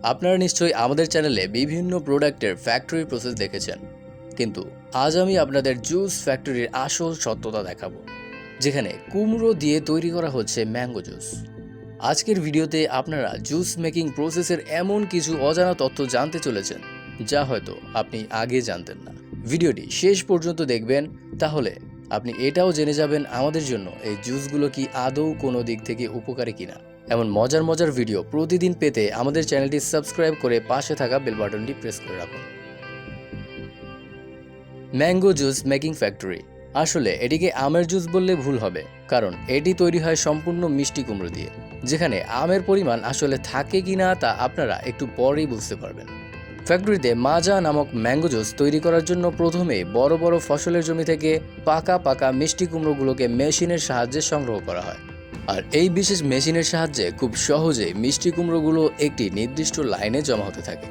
আপনারা নিশ্চয়ই আমাদের চ্যানেলে বিভিন্ন প্রোডাক্টের ফ্যাক্টরি প্রসেস দেখেছেন, কিন্তু আজ আমি আপনাদের জুস ফ্যাক্টরির আসল সত্যতা দেখাবো, যেখানে কুমড়ো দিয়ে তৈরি করা হচ্ছে ম্যাঙ্গো জুস। আজকের ভিডিওতে আপনারা জুস মেকিং প্রসেসের এমন কিছু অজানা তথ্য জানতে চলেছেন যা হয়তো আপনি আগে জানতেন না। ভিডিওটি শেষ পর্যন্ত দেখবেন, তাহলে আপনি এটাও জেনে যাবেন আমাদের জন্য এই জুসগুলো কি আদৌ কোনো দিক থেকে উপকারী কিনা। এমন মজার মজার ভিডিও প্রতিদিন পেতে আমাদের চ্যানেলটি সাবস্ক্রাইব করে পাশে থাকা বেল বাটনটি প্রেস করে রাখুন। ম্যাঙ্গো জুস মেকিং ফ্যাক্টরি, আসলে এটিকে আমের জুস বললে ভুল হবে, কারণ এটি তৈরি হয় সম্পূর্ণ মিষ্টি কুমড়ো দিয়ে। যেখানে আমের পরিমাণ আসলে থাকে কিনা তা আপনারা একটু পরেই বুঝতে পারবেন। ফ্যাক্টরিতে মাজা নামক ম্যাঙ্গো জুস তৈরি করার জন্য প্রথমে বড় বড় ফসলের জমি থেকে পাকা পাকা মিষ্টি কুমড়োগুলোকে মেশিনের সাহায্যে সংগ্রহ করা হয়। আর এই বিশেষ মেশিনের সাহায্যে খুব সহজেই মিষ্টি কুমড়োগুলো একটি নির্দিষ্ট লাইনে জমা হতে থাকে।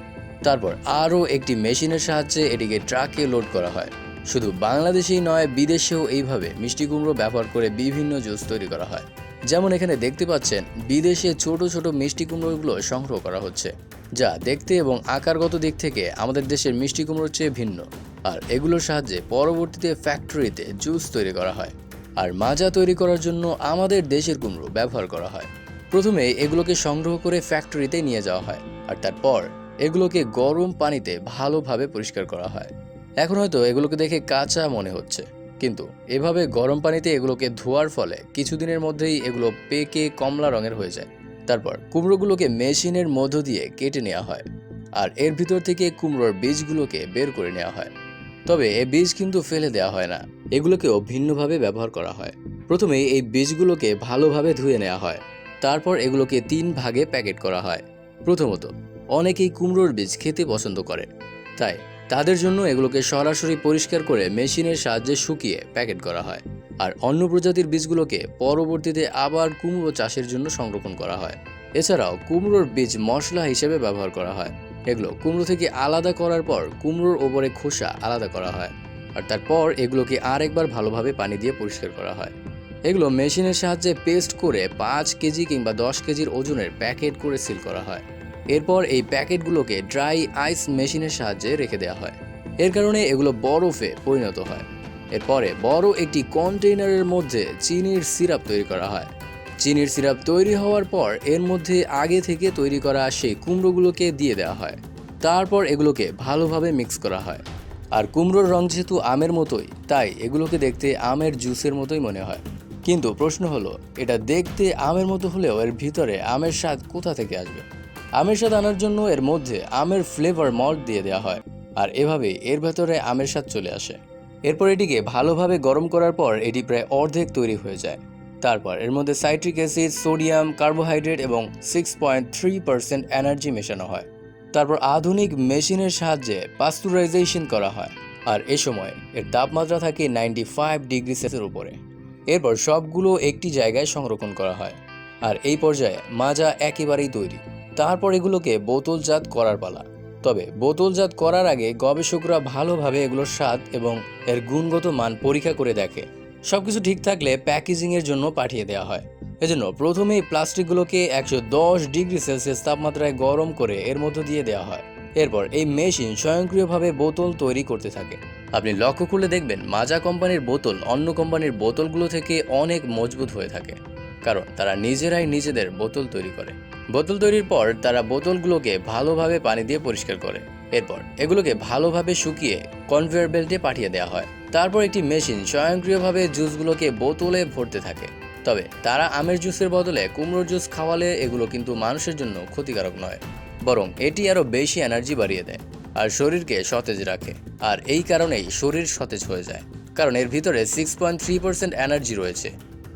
তারপর আরও একটি মেশিনের সাহায্যে এটিকে ট্রাকে লোড করা হয়। শুধু বাংলাদেশেই নয়, বিদেশেও এইভাবে মিষ্টি কুমড়ো ব্যবহার করে বিভিন্ন জুস তৈরি করা হয়। যেমন এখানে দেখতে পাচ্ছেন, বিদেশে ছোট ছোট মিষ্টি কুমড়োগুলো সংগ্রহ করা হচ্ছে, যা দেখতে এবং আকারগত দিক থেকে আমাদের দেশের মিষ্টি কুমড়োর চেয়ে ভিন্ন। আর এগুলোর সাহায্যে পরবর্তীতে ফ্যাক্টরিতে জুস তৈরি করা হয়। আর মাজা তৈরি করার জন্য আমাদের দেশের কুমড়ো ব্যবহার করা হয়। প্রথমে এগুলোকে সংগ্রহ করে ফ্যাক্টরিতে নিয়ে যাওয়া হয়, আর তারপর এগুলোকে গরম পানিতে ভালোভাবে পরিষ্কার করা হয়। এখন হয়তো এগুলোকে দেখে কাঁচা মনে হচ্ছে, কিন্তু এভাবে গরম পানিতে এগুলোকে ধোয়ার ফলে কিছুদিনের মধ্যেই এগুলো পেকে কমলা রঙের হয়ে যায়। তারপর কুমড়োগুলোকে মেশিনের মধ্য দিয়ে কেটে নেওয়া হয়, আর এর ভিতর থেকে কুমড়োর বীজগুলোকে বের করে নেওয়া হয়। তবে এই বীজ কিন্তু ফেলে দেওয়া হয় না, এগুলোকেও ভিন্নভাবে ব্যবহার করা হয়। প্রথমে এই বীজগুলোকে ভালোভাবে ধুয়ে নেওয়া হয়, তারপর এগুলোকে 3 ভাগে প্যাকেট করা হয়। প্রথমত, অনেকেই কুমড়োর বীজ খেতে পছন্দ করে, তাই তাদের জন্য এগুলোকে সরাসরি পরিষ্কার করে মেশিনের সাহায্যে শুকিয়ে প্যাকেট করা হয়। আর অন্য প্রজাতির বীজগুলোকে পরবর্তীতে আবার কুমড়ো চাষের জন্য সংরক্ষণ করা হয়। এছাড়াও কুমড়োর বীজ মশলা হিসেবে ব্যবহার করা হয়। এগুলো কুমড়ো থেকে আলাদা করার পর কুমড়োর ওপরে খোসা আলাদা করা হয়, আর তারপর এগুলোকে আরেকবার ভালোভাবে পানি দিয়ে পরিষ্কার করা হয়। এগুলো মেশিনের সাহায্যে পেস্ট করে 5 কেজি কিংবা 10 কেজির ওজনের প্যাকেট করে সিল করা হয়। এরপর এই প্যাকেটগুলোকে ড্রাই আইস মেশিনের সাহায্যে রেখে দেওয়া হয়। এর কারণে এগুলো বরফে পরিণত হয়। এরপরে বড় একটি কন্টেইনারের মধ্যে চিনির সিরাপ তৈরি করা হয়। চিনির সিরাপ তৈরি হওয়ার পর এর মধ্যে আগে থেকে তৈরি করা সেই কুমড়োগুলোকে দিয়ে দেওয়া হয়। তারপর এগুলোকে ভালোভাবে মিক্স করা হয়। আর কুমড়োর রং যেহেতু আমের মতোই, তাই এগুলোকে দেখতে আমের জুসের মতোই মনে হয়। কিন্তু প্রশ্ন হলো, এটা দেখতে আমের মতো হলেও এর ভিতরে আমের স্বাদ কোথা থেকে আসবে? আমের স্বাদ আনার জন্য এর মধ্যে আমের ফ্লেভার মল্ট দিয়ে দেওয়া হয়, আর এভাবেই এর ভেতরে আমের স্বাদ চলে আসে। এরপর এটিকে ভালোভাবে গরম করার পর এটি প্রায় অর্ধেক তৈরি হয়ে যায়। তারপর এর মধ্যে সাইট্রিক অ্যাসিড, সোডিয়াম, কার্বোহাইড্রেট এবং 6.3% এনার্জি মেশানো হয়। তারপর আধুনিক মেশিনের সাহায্যে পাস্তুরাইজেশন করা হয়, আর এ সময় এর তাপমাত্রা থাকে 95 ডিগ্রি সেলসিয়াসের উপরে। এরপর সবগুলো একটি জায়গায় সংরক্ষণ করা হয়, আর এই পর্যায়ে মাজা একেবারেই তৈরি। তারপর এগুলোকে বোতলজাত করার পালা। তবে বোতলজাত করার আগে গবেষকরা ভালোভাবে এগুলোর স্বাদ এবং এর গুণগত মান পরীক্ষা করে দেখে। সবকিছু ঠিক থাকলে প্যাকেজিংয়ের জন্য পাঠিয়ে দেওয়া হয়। এজন্য প্রথমেই প্লাস্টিকগুলোকে 110 ডিগ্রি সেলসিয়াস তাপমাত্রায় গরম করে এর মধ্য দিয়ে দেওয়া হয়। এরপর এই মেশিন স্বয়ংক্রিয়ভাবে বোতল তৈরি করতে থাকে। আপনি লক্ষ্য করলে দেখবেন, মাজা কোম্পানির বোতল অন্য কোম্পানির বোতলগুলো থেকে অনেক মজবুত হয়ে থাকে, কারণ তারা নিজেরাই নিজেদের বোতল তৈরি করে। বোতল তৈরির পর তারা বোতলগুলোকে ভালোভাবে পানি দিয়ে পরিষ্কার করে। এরপর এগুলোকে ভালোভাবে শুকিয়ে কনভেয়ার বেল্টে পাঠিয়ে দেওয়া হয়। তারপর একটি মেশিন স্বয়ংক্রিয়ভাবে জুসগুলোকে বোতলে ভরতে থাকে। তবে তারা আমের জুসের বদলে কুমড়োর জুস খাওয়ালে এগুলো কিন্তু মানুষের জন্য ক্ষতিকারক নয়, বরং এটি আরও বেশি এনার্জি বাড়িয়ে দেয় আর শরীরকে সতেজ রাখে। আর এই কারণেই শরীর সতেজ হয়ে যায়, কারণ এর ভিতরে 6.3% এনার্জি রয়েছে।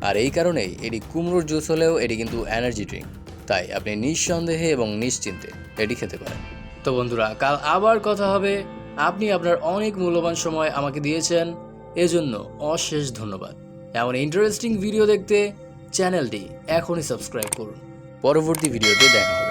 আর এই কারণেই এটি কুমড়োর জুস হলেও এটি কিন্তু এনার্জি ড্রিঙ্ক, তাই আপনি নিঃসন্দেহে এবং নিশ্চিন্তে এটি খেতে পারেন। তো বন্ধুরা, কাল আবার কথা হবে। আপনি আপনার অনেক মূল্যবান সময় আমাকে দিয়েছেন, এজন্য অশেষ ধন্যবাদ। এমন ইন্টারেস্টিং ভিডিও দেখতে চ্যানেলটি এখনই সাবস্ক্রাইব করুন। পরবর্তী ভিডিওতে দেখা হবে।